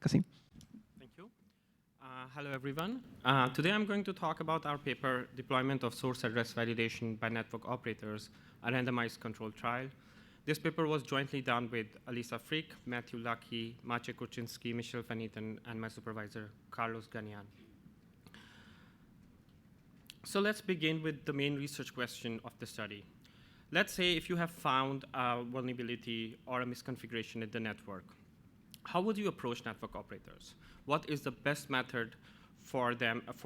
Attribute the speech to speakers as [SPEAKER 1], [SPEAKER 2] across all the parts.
[SPEAKER 1] Qasim.
[SPEAKER 2] Thank you. Hello, everyone. Today I'm going to talk about our paper, Deployment of Source Address Validation by Network Operators, a randomized controlled trial. This paper was jointly done with Alisa, Frik, Maciej, Luckie, Maciej, Korczynski, Michel, Eeten, and my supervisor, Ganan. So let's begin with the main research question of the study. Let's say if you have found a vulnerability or a misconfiguration in the network, how would you approach network operators? What is the best method for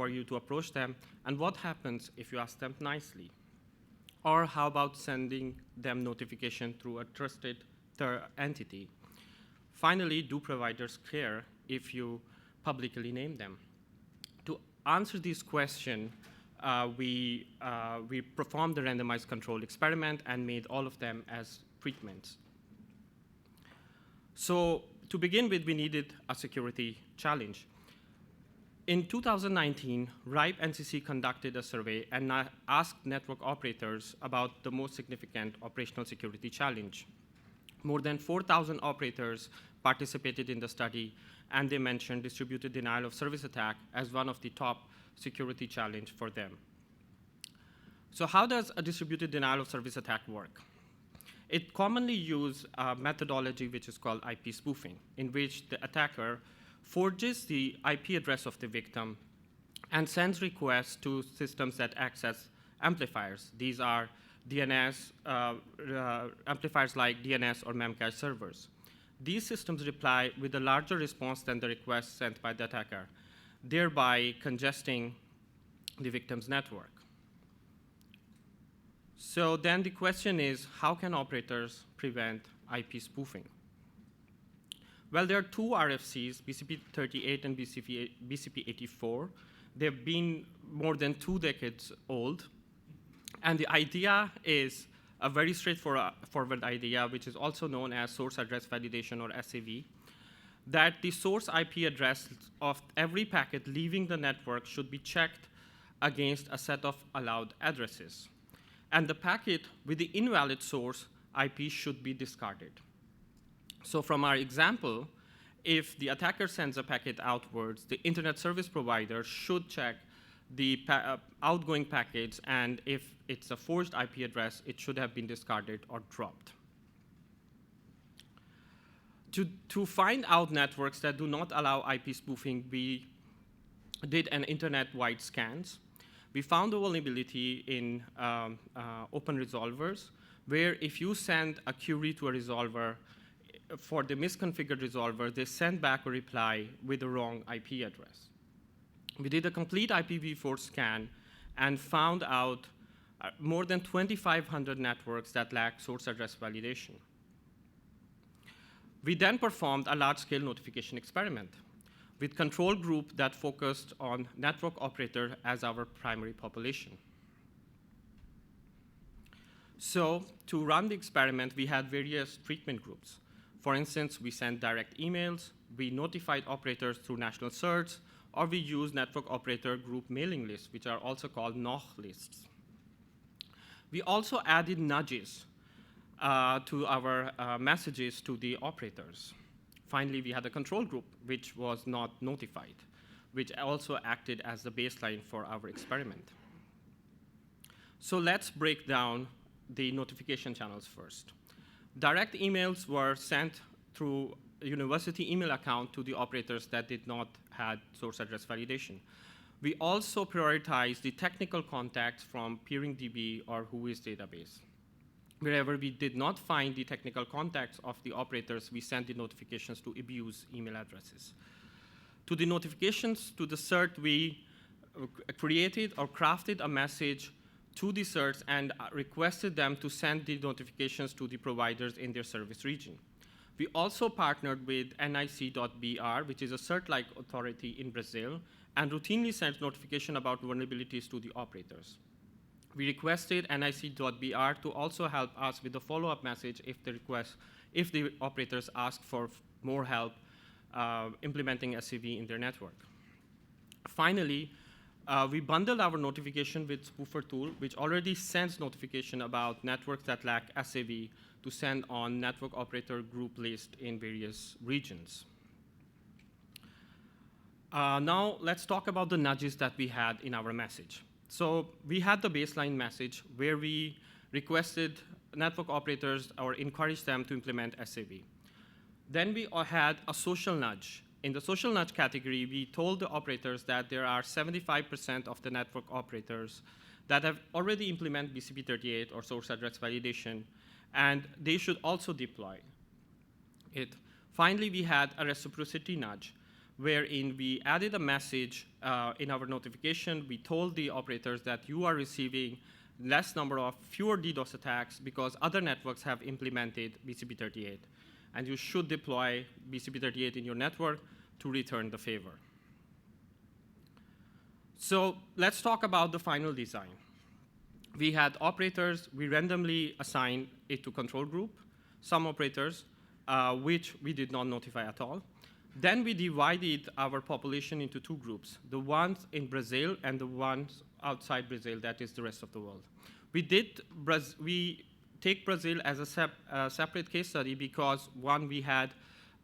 [SPEAKER 2] you to approach them? And what happens if you ask them nicely? Or how about sending them notification through a trusted third entity? Finally, do providers care if you publicly name them? To answer this question, we performed the randomized control experiment and made all of them as treatments. So to begin with, we needed a security challenge. In 2019, RIPE NCC conducted a survey and asked network operators about the most significant operational security challenge. More than 4,000 operators participated in the study, and they mentioned distributed denial of service attack as one of the top security challenge for them. So how does a distributed denial of service attack work? It commonly uses a methodology which is called IP spoofing, in which the attacker forges the IP address of the victim and sends requests to systems that access amplifiers. These are DNS, amplifiers like DNS or Memcache servers. These systems reply with a larger response than the request sent by the attacker, thereby congesting the victim's network. So then the question is, how can operators prevent IP spoofing? Well, there are two RFCs, BCP38 and BCP84. They've been more than 2 decades old. And the idea is a very straightforward idea, which is also known as source address validation, or SAV, that the source IP address of every packet leaving the network should be checked against a set of allowed addresses. And the packet with the invalid source IP should be discarded. So from our example, if the attacker sends a packet outwards, the internet service provider should check the outgoing packets, and if it's a forged IP address, it should have been discarded or dropped. To find out networks that do not allow IP spoofing, we did an internet-wide scans. We found a vulnerability in open resolvers, where if you send a query to a resolver, for the misconfigured resolver, they send back a reply with the wrong IP address. We did a complete IPv4 scan and found out more than 2,500 networks that lack source address validation. We then performed a large-scale notification experiment with control group that focused on network operator as our primary population. So to run the experiment, we had various treatment groups. For instance, we sent direct emails, we notified operators through national certs, or we used network operator group mailing lists, which are also called NOH lists. We also added nudges to our messages to the operators. Finally, we had a control group, which was not notified, which also acted as the baseline for our experiment. So let's break down the notification channels first. Direct emails were sent through a university email account to the operators that did not have source address validation. We also prioritized the technical contacts from PeeringDB or Whois database. Wherever we did not find the technical contacts of the operators, we sent the notifications to abuse email addresses. To the notifications to the cert, we created or crafted a message to the certs and requested them to send the notifications to the providers in their service region. We also partnered with NIC.br, which is a cert-like authority in Brazil, and routinely sent notification about vulnerabilities to the operators. We requested NIC.br to also help us with the follow-up message if the operators ask for more help implementing SAV in their network. Finally, we bundled our notification with Spoofer tool, which already sends notification about networks that lack SAV to send on network operator group list in various regions. Now let's talk about the nudges that we had in our message. So we had the baseline message where we requested network operators or encouraged them to implement SAV. Then we had a social nudge. In the social nudge category, we told the operators that there are 75% of the network operators that have already implemented BCP38 or source address validation, and they should also deploy it. Finally, we had a reciprocity nudge, wherein we added a message in our notification. We told the operators that you are receiving fewer DDoS attacks because other networks have implemented BCP38, and you should deploy BCP38 in your network to return the favor. So let's talk about the final design. We had operators, we randomly assigned it to control group, some operators, which we did not notify at all. Then we divided our population into two groups, the ones in Brazil and the ones outside Brazil, that is the rest of the world. We take Brazil as a separate case study because, one, we had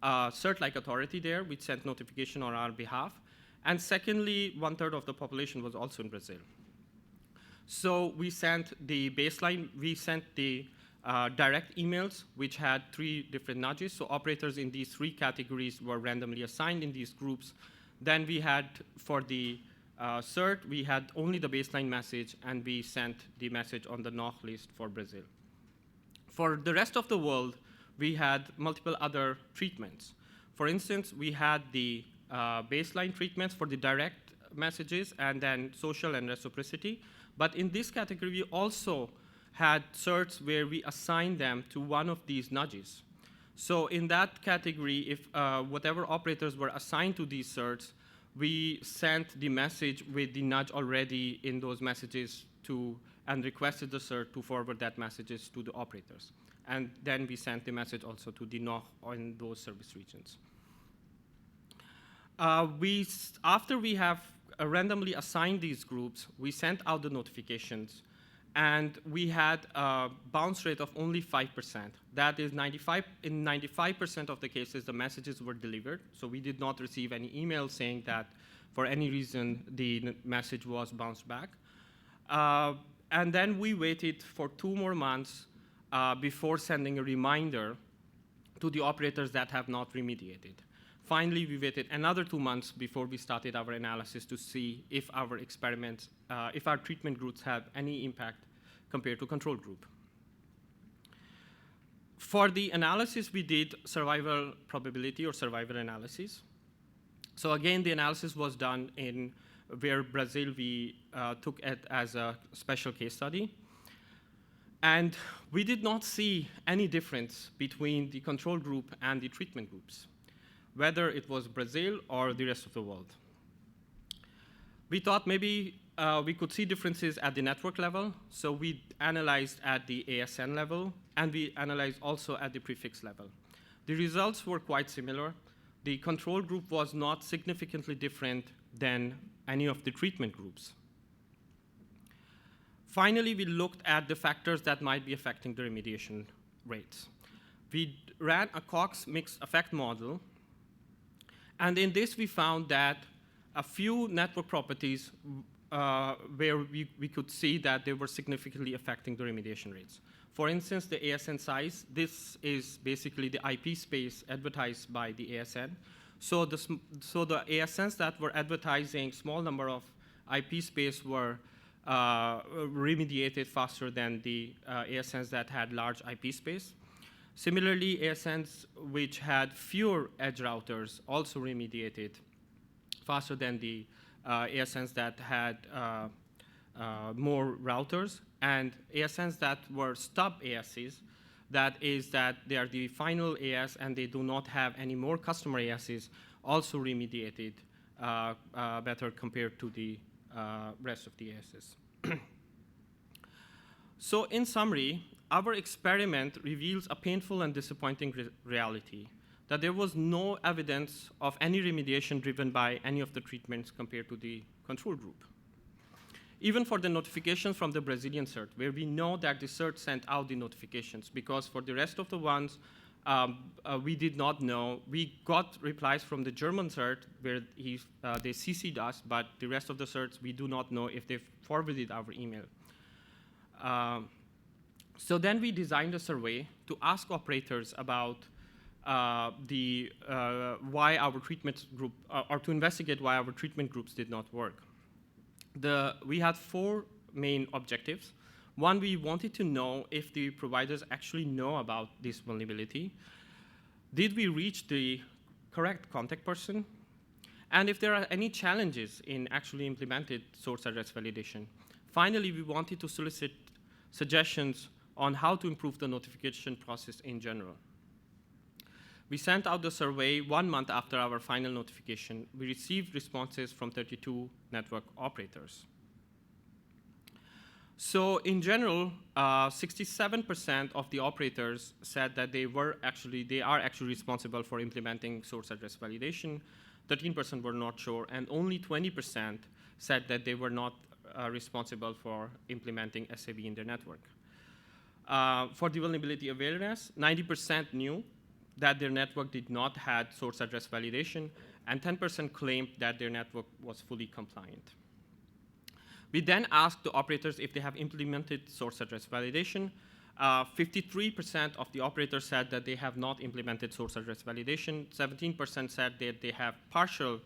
[SPEAKER 2] a CERT-like authority there, which sent notification on our behalf. And secondly, 1/3 of the population was also in Brazil. So we sent the baseline, we sent the direct emails, which had 3 different nudges. So operators in these 3 categories were randomly assigned in these groups. Then we had, for the CERT, we had only the baseline message, and we sent the message on the NOC list for Brazil. For the rest of the world, we had multiple other treatments. For instance, we had the baseline treatments for the direct messages and then social and reciprocity. But in this category, we also had certs where we assigned them to one of these nudges. So in that category, if whatever operators were assigned to these certs, we sent the message with the nudge already in those messages and requested the cert to forward that messages to the operators. And then we sent the message also to the NOC in those service regions. After we have randomly assigned these groups, we sent out the notifications, and we had a bounce rate of only 5%. That is, in 95% of the cases, the messages were delivered. So we did not receive any email saying that for any reason the message was bounced back. And then we waited for 2 more months before sending a reminder to the operators that have not remediated. Finally, we waited another 2 months before we started our analysis to see if our experiments, if our treatment groups have any impact compared to control group. For the analysis, we did survival probability or survival analysis. So again, the analysis was done in where Brazil, we took it as a special case study. And we did not see any difference between the control group and the treatment groups, whether it was Brazil or the rest of the world. We thought maybe we could see differences at the network level, so we analyzed at the ASN level, and we analyzed also at the prefix level. The results were quite similar. The control group was not significantly different than any of the treatment groups. Finally, we looked at the factors that might be affecting the remediation rates. We ran a Cox mixed effect model, and in this we found that a few network properties where we could see that they were significantly affecting the remediation rates. For instance, the ASN size, this is basically the IP space advertised by the ASN. So the ASNs that were advertising small number of IP space were remediated faster than the ASNs that had large IP space. Similarly, ASNs which had fewer edge routers also remediated faster than the ASNs that had more routers. And ASNs that were stub ASs, that is that they are the final AS and they do not have any more customer ASs, also remediated better compared to the rest of the ASs. So in summary, our experiment reveals a painful and disappointing reality, that there was no evidence of any remediation driven by any of the treatments compared to the control group. Even for the notifications from the Brazilian CERT, where we know that the CERT sent out the notifications, because for the rest of the ones, we did not know. We got replies from the German cert where they CC'd us, but the rest of the certs, we do not know if they've forwarded our email. So then we designed a survey to ask operators about why our treatment group, or to investigate why our treatment groups did not work. We had 4 main objectives. One, we wanted to know if the providers actually know about this vulnerability. Did we reach the correct contact person? And if there are any challenges in actually implemented source address validation. Finally, we wanted to solicit suggestions on how to improve the notification process in general. We sent out the survey 1 month after our final notification. We received responses from 32 network operators. So in general, 67% of the operators said that they are actually responsible for implementing source address validation. 13% were not sure, and only 20% said that they were not responsible for implementing SAV in their network. For the vulnerability awareness, 90% knew that their network did not have source address validation, and 10% claimed that their network was fully compliant. We then asked the operators if they have implemented source address validation. 53% of the operators said that they have not implemented source address validation. 17% said that they have partial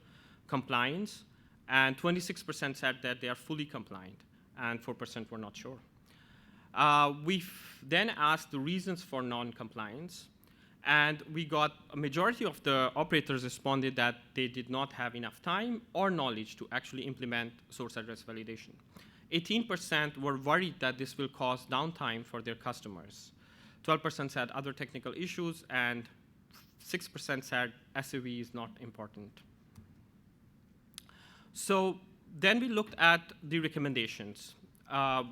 [SPEAKER 2] compliance, and 26% said that they are fully compliant, and 4% were not sure. We then asked the reasons for non-compliance, and we got a majority of the operators responded that they did not have enough time or knowledge to actually implement source address validation. 18% were worried that this will cause downtime for their customers. 12% said other technical issues, and 6% said SAV is not important. So then we looked at the recommendations.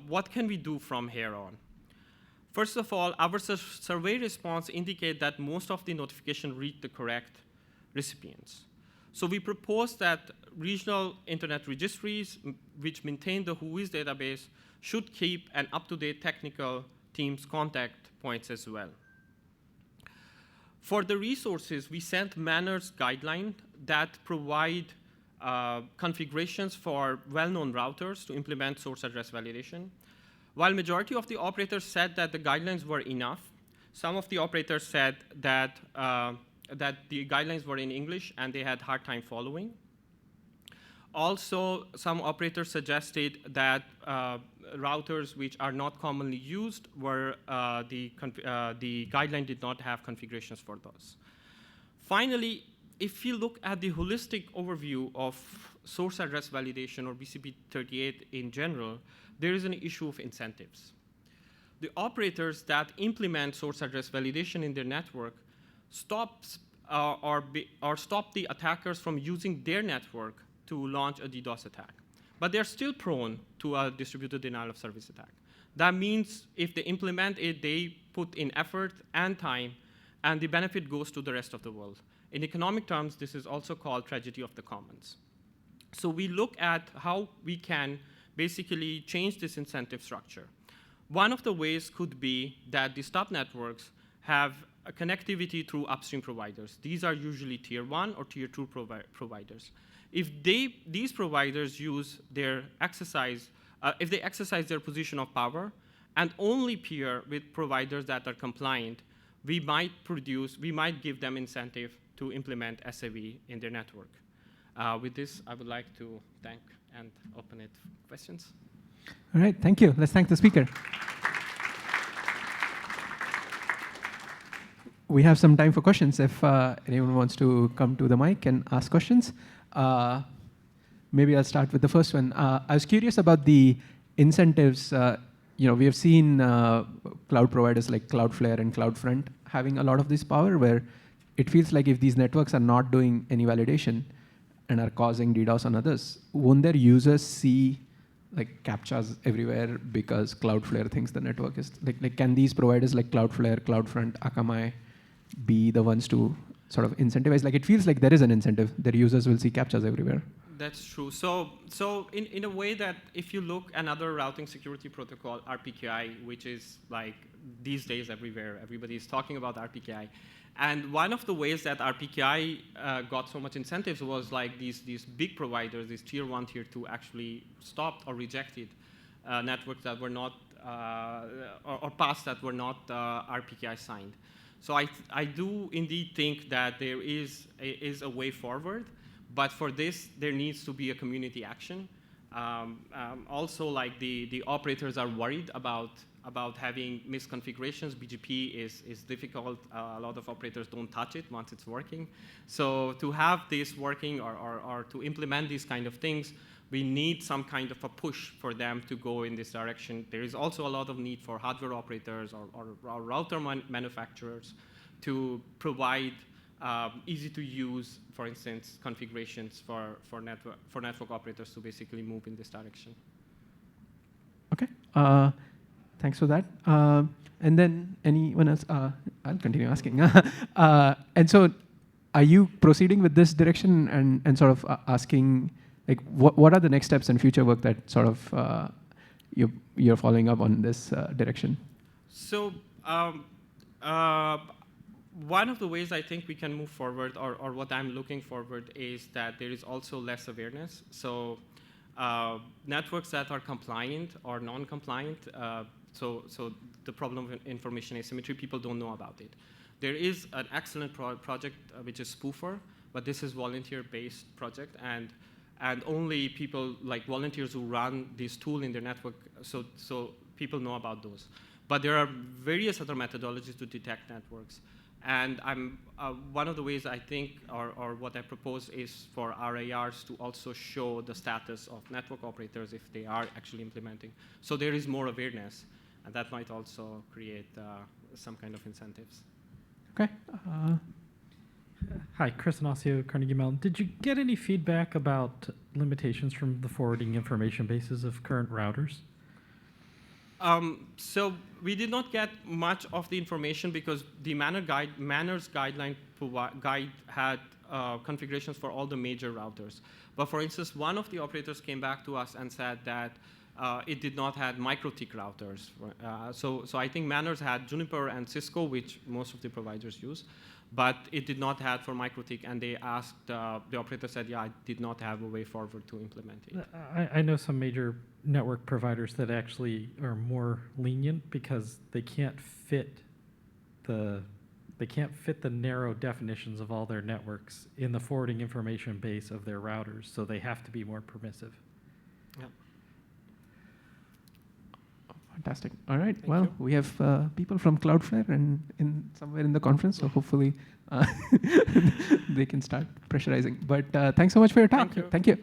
[SPEAKER 2] What can we do from here on? First of all, our survey response indicate that most of the notification reached the correct recipients. So we proposed that regional internet registries, which maintain the WHOIS database, should keep an up-to-date technical team's contact points as well. For the resources, we sent manners guidelines that provide configurations for well-known routers to implement source address validation. While majority of the operators said that the guidelines were enough, some of the operators said that, that the guidelines were in English and they had hard time following. Also, some operators suggested that routers which are not commonly used were the guideline did not have configurations for those. Finally, if you look at the holistic overview of source address validation or BCP38 in general, there is an issue of incentives. The operators that implement source address validation in their network stop the attackers from using their network to launch a DDoS attack. But they're still prone to a distributed denial of service attack. That means if they implement it, they put in effort and time, and the benefit goes to the rest of the world. In economic terms, this is also called tragedy of the commons. So we look at how we can basically change this incentive structure. One of the ways could be that the stop networks have a connectivity through upstream providers. These are usually tier 1 or tier 2 providers. If these providers use their if they exercise their position of power and only peer with providers that are compliant, we might give them incentive to implement SAV in their network. With this, I would like to thank and open it for questions.
[SPEAKER 1] All right, thank you. Let's thank the speaker. We have some time for questions if anyone wants to come to the mic and ask questions. Maybe I'll start with the first one. I was curious about the incentives. We have seen cloud providers like Cloudflare and CloudFront having a lot of this power where it feels like if these networks are not doing any validation and are causing DDoS on others, won't their users see like CAPTCHAs everywhere because Cloudflare thinks the network is, like can these providers like Cloudflare, CloudFront, Akamai be the ones to sort of incentivize? Like it feels like there is an incentive. Their users will see CAPTCHAs everywhere.
[SPEAKER 2] That's true. So in a way that if you look another routing security protocol, RPKI, which is like these days everywhere. Everybody is talking about RPKI. And one of the ways that RPKI got so much incentives was like these big providers, these tier 1, tier 2, actually stopped or rejected networks that were not, or paths that were not RPKI signed. So I do indeed think that there is a way forward, but for this, there needs to be a community action. Also, like the operators are worried about having misconfigurations. BGP is difficult. A lot of operators don't touch it once it's working. So to have this working or to implement these kind of things, we need some kind of a push for them to go in this direction. There is also a lot of need for hardware operators or router manufacturers to provide easy to use, for instance, configurations for network operators to basically move in this direction.
[SPEAKER 1] Okay. Thanks for that. And then anyone else? I'll continue asking. And so are you proceeding with this direction and sort of asking, like, what are the next steps and future work that sort of you're following up on this direction?
[SPEAKER 2] So one of the ways I think we can move forward, or what I'm looking forward, is that there is also less awareness. So networks that are compliant or non-compliant, so the problem of information asymmetry, people don't know about it. There is an excellent project which is Spoofer, but this is volunteer-based project, and only people like volunteers who run this tool in their network, so people know about those. But there are various other methodologies to detect networks. And one of the ways I think, or what I propose, is for RARs to also show the status of network operators if they are actually implementing. So there is more awareness, and that might also create some kind of incentives.
[SPEAKER 1] Okay.
[SPEAKER 3] Hi, Chris Inacio, Carnegie Mellon. Did you get any feedback about limitations from the forwarding information bases of current routers?
[SPEAKER 2] So we did not get much of the information because the manners guideline guide had configurations for all the major routers. But for instance, one of the operators came back to us and said that it did not have MikroTik routers. So I think manners had Juniper and Cisco, which most of the providers use, but it did not have for MikroTik, and they asked, the operator said, yeah, I did not have a way forward to implement it.
[SPEAKER 3] I know some major network providers that actually are more lenient because they can't fit the narrow definitions of all their networks in the forwarding information base of their routers, so they have to be more permissive.
[SPEAKER 2] Yeah.
[SPEAKER 1] Fantastic. All right. Well, we have people from Cloudflare and somewhere in the conference, so hopefully they can start pressurizing. But thanks so much for your talk.
[SPEAKER 2] Thank you.
[SPEAKER 1] Thank you.